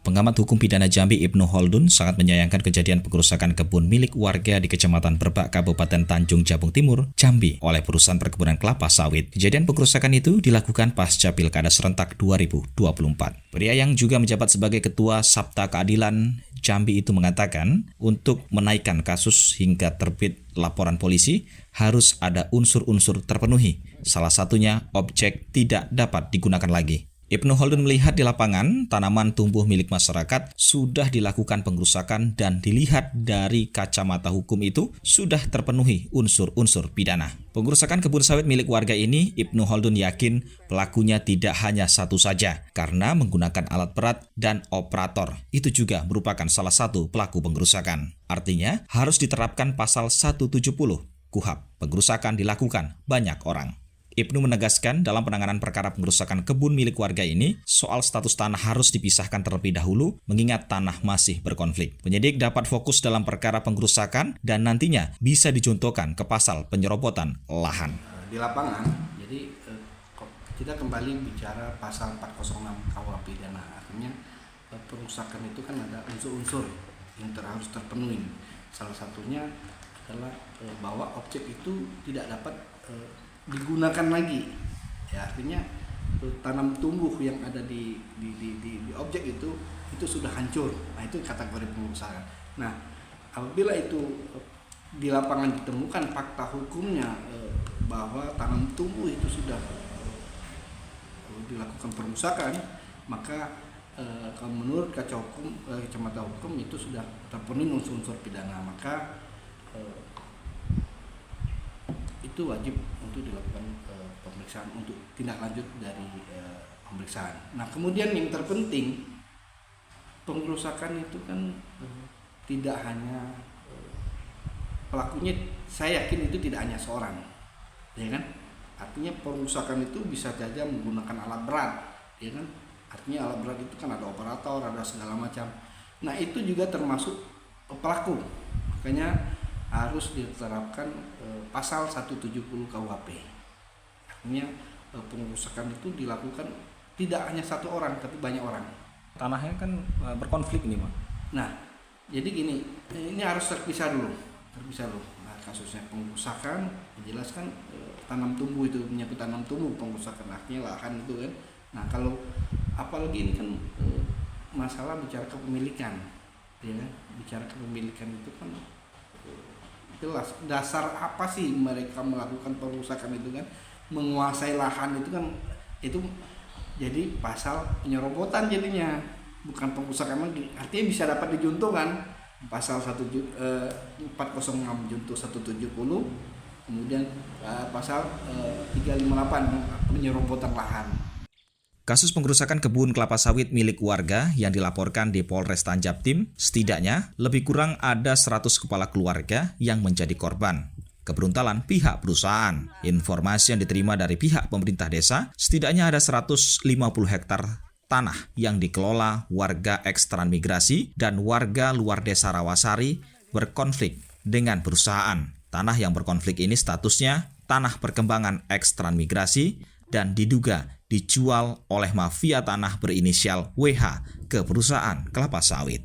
Pengamat hukum pidana Jambi Ibnu Holdun sangat menyayangkan kejadian pengerusakan kebun milik warga di Kecamatan Berbak, Kabupaten Tanjung Jabung Timur, Jambi oleh perusahaan perkebunan kelapa sawit. Kejadian pengerusakan itu dilakukan pasca Pilkada serentak 2024. Pria yang juga menjabat sebagai Ketua Sabta Keadilan Jambi itu mengatakan untuk menaikkan kasus hingga terbit laporan polisi harus ada unsur-unsur terpenuhi. Salah satunya objek tidak dapat digunakan lagi. Ibnu Holdun melihat di lapangan, tanaman tumbuh milik masyarakat sudah dilakukan pengerusakan dan dilihat dari kacamata hukum itu sudah terpenuhi unsur-unsur pidana. Pengerusakan kebun sawit milik warga ini, Ibnu Holdun yakin pelakunya tidak hanya satu saja karena menggunakan alat berat dan operator. Itu juga merupakan salah satu pelaku pengerusakan. Artinya, harus diterapkan pasal 170 KUHP. Pengerusakan dilakukan banyak orang. Ibnu menegaskan dalam penanganan perkara pengerusakan kebun milik warga ini, soal status tanah harus dipisahkan terlebih dahulu mengingat tanah masih berkonflik. Penyidik dapat fokus dalam perkara pengerusakan dan nantinya bisa dicontohkan ke pasal penyerobotan lahan. Di lapangan, jadi kita kembali bicara pasal 406 KUH pidana. Artinya pengerusakan itu kan ada unsur-unsur yang harus terpenuhi. Salah satunya adalah bahwa objek itu tidak dapat digunakan lagi, ya artinya tanam tumbuh yang ada di objek itu sudah hancur. Nah itu kategori pengerusakan. Nah apabila itu di lapangan ditemukan fakta hukumnya bahwa tanam tumbuh itu sudah dilakukan pengerusakan, maka kalau menurut kacamata hukum itu sudah terpenuhi unsur-unsur pidana, maka itu wajib untuk dilakukan pemeriksaan untuk tindak lanjut dari pemeriksaan. Nah kemudian yang terpenting, pengerusakan itu kan tidak hanya pelakunya, saya yakin itu tidak hanya seorang, ya kan? Artinya pengerusakan itu bisa saja menggunakan alat berat, ya kan? Artinya alat berat itu kan ada operator, ada segala macam. Nah itu juga termasuk pelaku, makanya harus diterapkan pasal 170 KUHP. Artinya pengerusakan itu dilakukan tidak hanya satu orang tapi banyak orang. Tanahnya kan berkonflik ini, Pak. Nah, jadi gini, ini harus terpisah dulu. Nah, kasusnya pengerusakan dijelaskan tanam tumbuh itu menyangkut tanam tumbuh, pengerusakan artinya lahan itu kan. Nah, kalau apalagi ini kan masalah bicara kepemilikan, ya kan? Bicara kepemilikan itu kan jelas dasar apa sih mereka melakukan pengerusakan itu kan, menguasai lahan itu kan, itu jadi pasal penyerobotan jadinya, bukan pengerusakan lagi. Artinya bisa dapat dijuntuhkan pasal 406 junto 170, kemudian pasal 358 penyerobotan lahan. Kasus pengerusakan kebun kelapa sawit milik warga yang dilaporkan di Polres Tanjabtim, setidaknya lebih kurang ada 100 kepala keluarga yang menjadi korban keberuntalan pihak perusahaan. Informasi yang diterima dari pihak pemerintah desa, setidaknya ada 150 hektar tanah yang dikelola warga ekstransmigrasi dan warga luar desa Rawasari berkonflik dengan perusahaan. Tanah yang berkonflik ini statusnya tanah perkembangan ekstransmigrasi dan diduga dijual oleh mafia tanah berinisial WH ke perusahaan kelapa sawit.